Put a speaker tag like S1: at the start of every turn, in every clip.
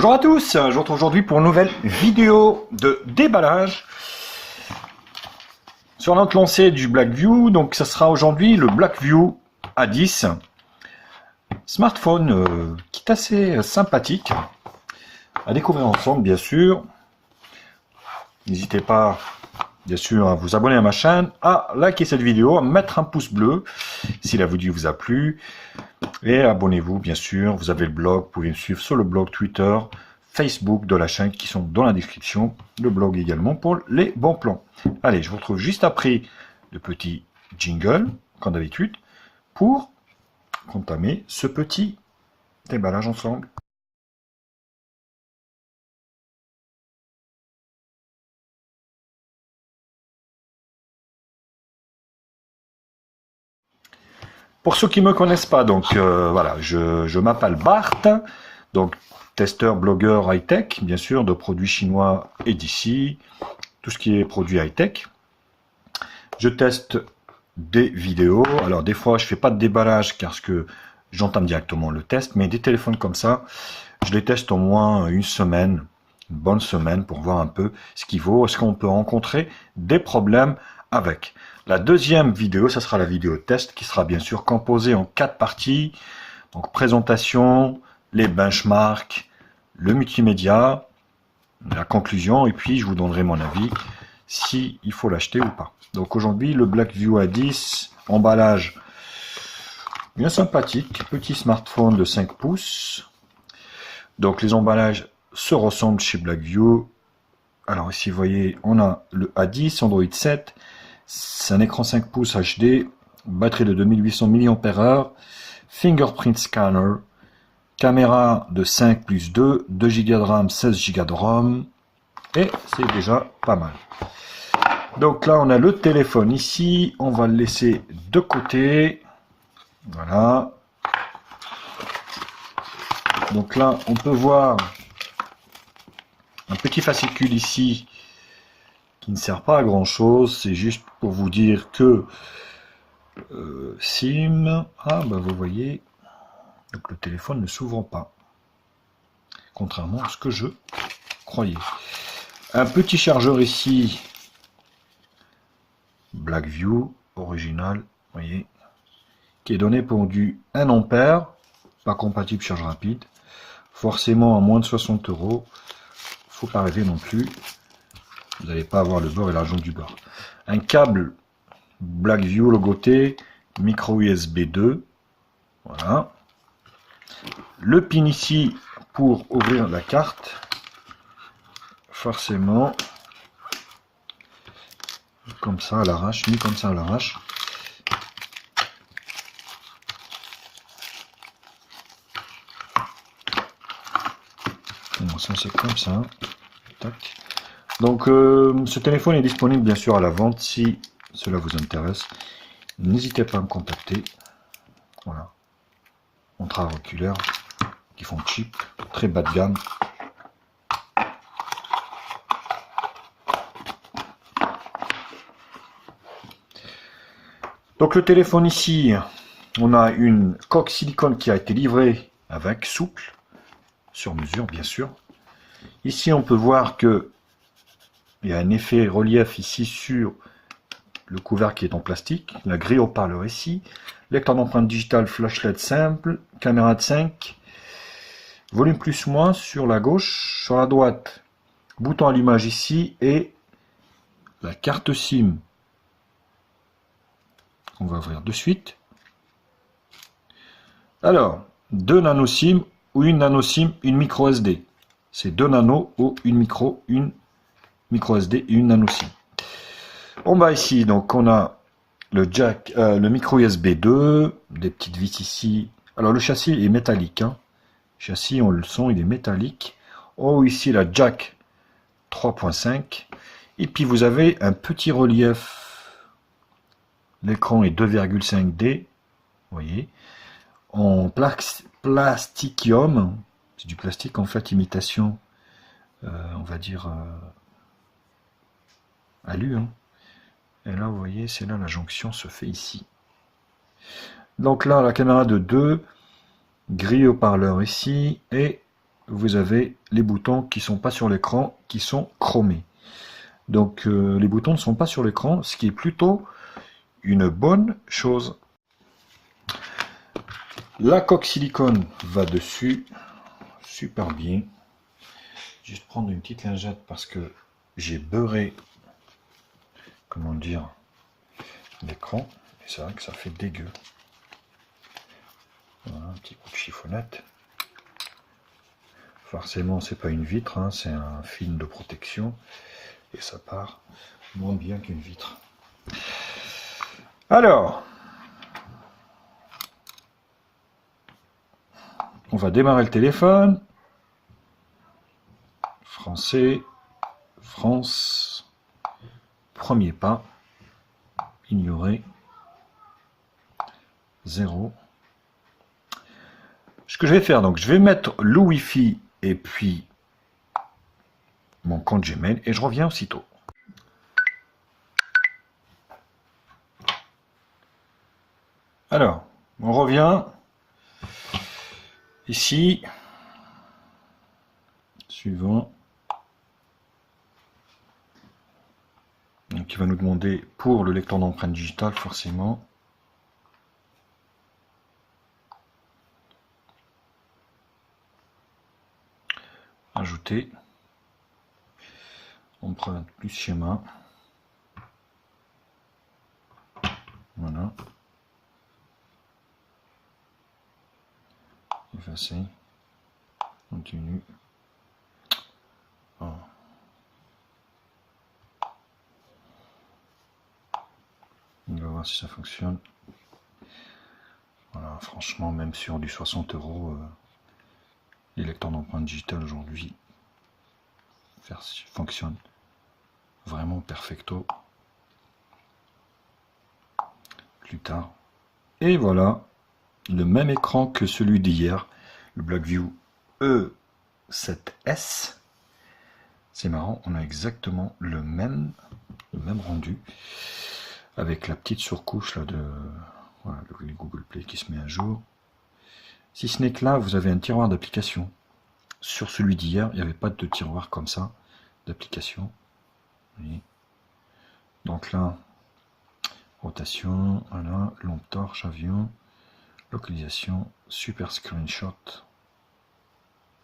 S1: Bonjour à tous, je vous retrouve aujourd'hui pour une nouvelle vidéo de déballage sur notre lancée du Blackview. Donc ça sera aujourd'hui le Blackview A10, smartphone qui est assez sympathique à découvrir ensemble bien sûr. N'hésitez pas bien sûr à vous abonner à ma chaîne, à liker cette vidéo, à mettre un pouce bleu si la vidéo vous a plu. Et abonnez-vous bien sûr, vous avez le blog, vous pouvez me suivre sur le blog, Twitter, Facebook de la chaîne qui sont dans la description, le blog également pour les bons plans. Allez, je vous retrouve juste après le petit jingle, comme d'habitude, pour entamer ce petit déballage ensemble. Pour ceux qui ne me connaissent pas, donc voilà, je m'appelle Bart, donc testeur, blogueur high-tech, bien sûr, de produits chinois et d'ici, tout ce qui est produit high-tech. Je teste des vidéos, alors des fois je fais pas de déballage car que j'entame directement le test, mais des téléphones comme ça, je les teste au moins une semaine, une bonne semaine pour voir un peu ce qu'il vaut, est-ce qu'on peut rencontrer des problèmes avec. La deuxième vidéo, ça sera la vidéo test qui sera bien sûr composée en 4 parties. Donc présentation, les benchmarks, le multimédia, la conclusion et puis je vous donnerai mon avis si il faut l'acheter ou pas. Donc aujourd'hui le Blackview A10, emballage bien sympathique, petit smartphone de 5 pouces. Donc les emballages se ressemblent chez Blackview. Alors ici vous voyez on a le A10, Android 7. C'est un écran 5 pouces HD, batterie de 2800 mAh, fingerprint scanner, caméra de 5 plus 2, 2 Go de RAM, 16 Go de ROM, et c'est déjà pas mal. Donc là on a le téléphone ici, on va le laisser de côté, voilà. Donc là on peut voir un petit fascicule ici, qui ne sert pas à grand chose, c'est juste pour vous dire que SIM, vous voyez, donc le téléphone ne s'ouvre pas, contrairement à ce que je croyais. Un petit chargeur ici, Blackview, original, vous voyez, qui est donné pour du 1 ampère, pas compatible charge rapide, forcément à moins de 60 €, faut pas rêver non plus. Vous n'allez pas avoir le beurre et l'argent du beurre. Un câble Blackview logoté, micro USB 2. Voilà. Le pin ici pour ouvrir la carte. Forcément. Comme ça à l'arrache, mis comme ça à l'arrache. Bon, ça c'est comme ça. Tac. Donc ce téléphone est disponible bien sûr à la vente si cela vous intéresse. N'hésitez pas à me contacter. Voilà. Montre auriculaire qui font cheap, très bas de gamme. Donc le téléphone ici, on a une coque silicone qui a été livrée avec, souple, sur mesure bien sûr. Ici on peut voir que il y a un effet relief ici sur le couvercle qui est en plastique, la grille haut-parleur ici, lecteur d'empreinte digitale flash LED simple, caméra de 5, volume plus moins sur la gauche, sur la droite, bouton allumage ici et la carte SIM. On va ouvrir de suite. Alors, 2 nano SIM ou une nano SIM, une micro SD. C'est 2 nano ou une micro SD et une nano SIM. En bas ici, donc on a le jack, le micro USB 2, des petites vis ici. Alors le châssis est métallique. Hein. Le châssis, on le sent, il est métallique. En haut ici, la jack 3.5. Et puis vous avez un petit relief. L'écran est 2,5D. Vous voyez. En plasticium. C'est du plastique en fait, imitation. On va dire alu. Hein. Et là, vous voyez, c'est là la jonction se fait ici. Donc là, la caméra de 2, grille haut-parleur ici, et vous avez les boutons qui sont pas sur l'écran, qui sont chromés. Donc les boutons ne sont pas sur l'écran, ce qui est plutôt une bonne chose. La coque silicone va dessus, super bien. Juste prendre une petite lingette parce que j'ai beurré, comment dire, l'écran. Et c'est vrai que ça fait dégueu. Voilà, un petit coup de chiffonnette. Forcément, c'est pas une vitre, hein, c'est un film de protection. Et ça part moins bien qu'une vitre. Alors, on va démarrer le téléphone. Français, France, premier pas, ignorer, 0. Ce que je vais faire, donc je vais mettre le Wi-Fi et puis mon compte Gmail et je reviens aussitôt. Alors, on revient ici, suivant. Donc il va nous demander pour le lecteur d'empreintes digitales forcément. Ajouter. Empreinte plus schéma. Voilà. Effacer. Continue. Oh. On va voir si ça fonctionne. Voilà, franchement, même sur du 60 €, les lecteurs d'empreintes digitales aujourd'hui fonctionnent vraiment perfecto. Plus tard. Et voilà, le même écran que celui d'hier, le Blackview E7S. C'est marrant, on a exactement le même rendu, avec la petite surcouche là de voilà, le Google Play qui se met à jour. Si ce n'est que là, vous avez un tiroir d'application. Sur celui d'hier, il n'y avait pas de tiroir comme ça d'application. Donc là, rotation, voilà, lampe torche, avion, localisation, super screenshot.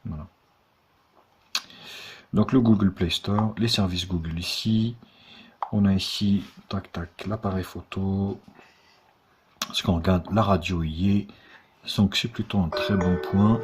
S1: Voilà. Donc le Google Play Store, les services Google ici. On a ici, tac tac, l'appareil photo. Parce qu'on regarde, la radio y est. Donc c'est plutôt un très bon point.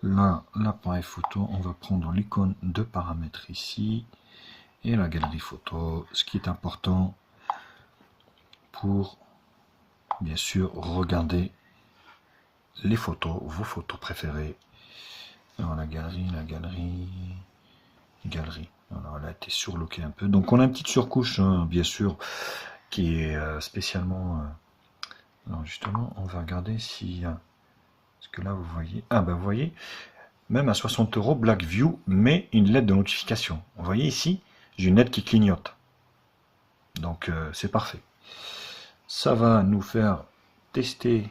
S1: Là, l'appareil photo, on va prendre l'icône de paramètres ici. Et la galerie photo, ce qui est important pour, bien sûr, regarder les photos, vos photos préférées. Alors la galerie. Alors elle a été surlookée un peu. Donc on a une petite surcouche, hein, bien sûr, qui est spécialement... alors justement, on va regarder si... parce que là, vous voyez... Ah ben vous voyez, même à 60 €, Blackview met une lettre de notification. Vous voyez ici, j'ai une lettre qui clignote. Donc c'est parfait. Ça va nous faire tester.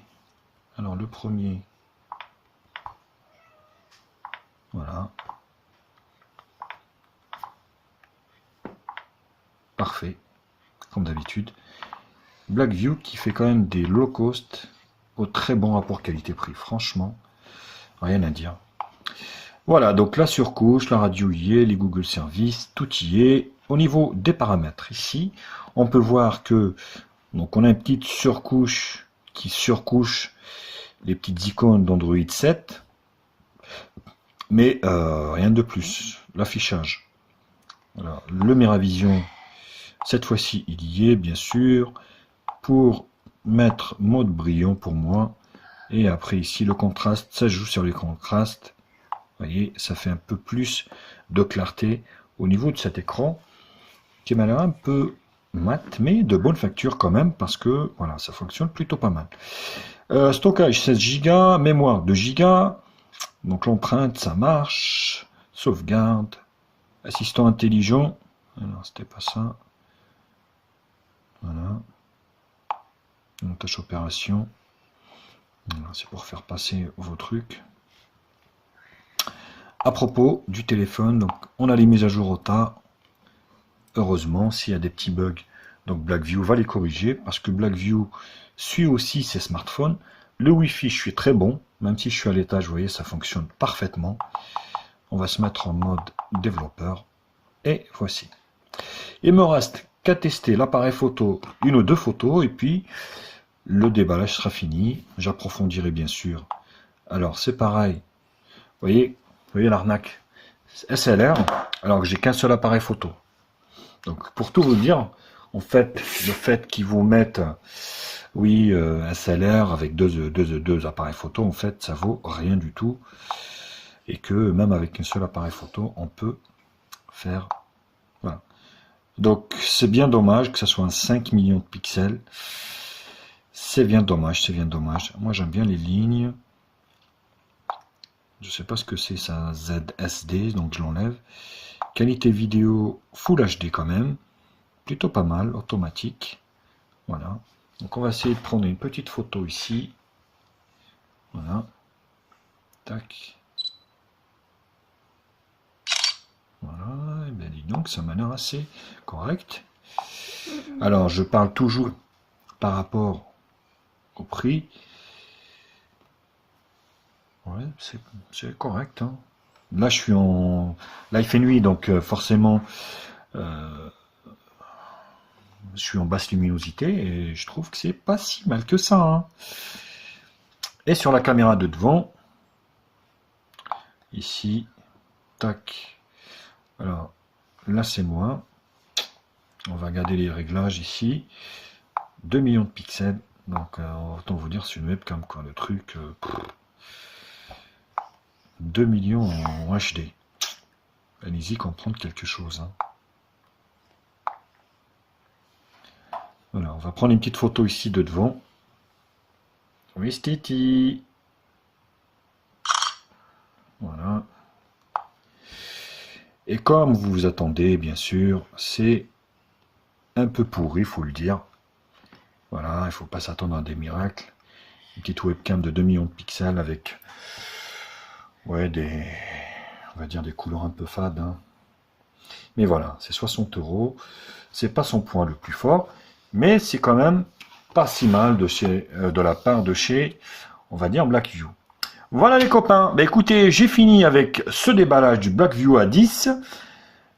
S1: Alors le premier... Voilà. Parfait, comme d'habitude. Blackview qui fait quand même des low cost au très bon rapport qualité-prix. Franchement, rien à dire. Voilà, donc la surcouche, la radio y est, les Google Services, tout y est. Au niveau des paramètres, ici, on peut voir que donc on a une petite surcouche qui surcouche les petites icônes d'Android 7, mais rien de plus. L'affichage, voilà, le Miravision. Cette fois-ci, il y est, bien sûr, pour mettre mode brillant pour moi. Et après, ici, le contraste, ça joue sur les contrastes. Vous voyez, ça fait un peu plus de clarté au niveau de cet écran, qui m'a l'air un peu mat, mais de bonne facture quand même, parce que, voilà, ça fonctionne plutôt pas mal. Stockage 16 Go, mémoire 2 Go. Donc l'empreinte, ça marche. Sauvegarde. Assistant intelligent. Alors, c'était pas ça. Voilà. Montage opération. C'est pour faire passer vos trucs. à propos du téléphone, donc on a les mises à jour au tas. Heureusement, s'il y a des petits bugs, donc Blackview va les corriger, parce que Blackview suit aussi ses smartphones. Le Wi-Fi, je suis très bon, même si je suis à l'étage, vous voyez, ça fonctionne parfaitement. On va se mettre en mode développeur, et voici. Il me reste qu'à tester l'appareil photo, une ou deux photos, et puis le déballage sera fini. J'approfondirai bien sûr. Alors c'est pareil, vous voyez l'arnaque SLR, alors que j'ai qu'un seul appareil photo. Donc pour tout vous dire, en fait, le fait qu'ils vous mettent, oui, SLR avec deux appareils photo, en fait, ça vaut rien du tout. Et que même avec un seul appareil photo, on peut faire, voilà. Donc c'est bien dommage que ça soit un 5 millions de pixels. C'est bien dommage, c'est bien dommage. Moi j'aime bien les lignes. Je sais pas ce que c'est ça, ZSD, donc je l'enlève. Qualité vidéo Full HD quand même. Plutôt pas mal, automatique. Voilà. Donc on va essayer de prendre une petite photo ici. Voilà. Tac. Voilà. Et bien dis donc, ça m'a l'air assez correct. Alors je parle toujours par rapport au prix. Ouais, c'est correct. Hein. Là, je suis en. Là, il fait nuit, donc forcément, je suis en basse luminosité et je trouve que c'est pas si mal que ça. Hein. Et sur la caméra de devant, ici, tac. Alors, là, c'est moi. On va regarder les réglages ici. 2 millions de pixels. Donc, autant vous dire, c'est une webcam, quoi. Le truc. 2 millions en HD. Allez-y comprendre quelque chose. Hein. Voilà, on va prendre une petite photo ici de devant. Oui, Stiti. Voilà. Et comme vous vous attendez, bien sûr, c'est un peu pourri, il faut le dire. Voilà, il ne faut pas s'attendre à des miracles. Une petite webcam de 2 millions de pixels avec... Ouais, on va dire des couleurs un peu fades. Hein. Mais voilà, c'est 60 €. C'est pas son point le plus fort, mais c'est quand même pas si mal de la part de chez, on va dire, Blackview. Voilà les copains. Bah, écoutez, j'ai fini avec ce déballage du Blackview A10.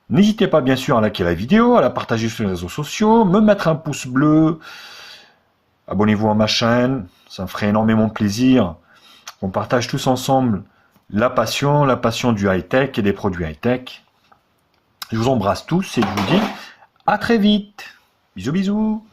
S1: N'hésitez pas bien sûr à liker la vidéo, à la partager sur les réseaux sociaux, me mettre un pouce bleu. Abonnez-vous à ma chaîne, ça me ferait énormément plaisir. On partage tous ensemble la passion du high-tech et des produits high-tech. Je vous embrasse tous et je vous dis à très vite. Bisous bisous.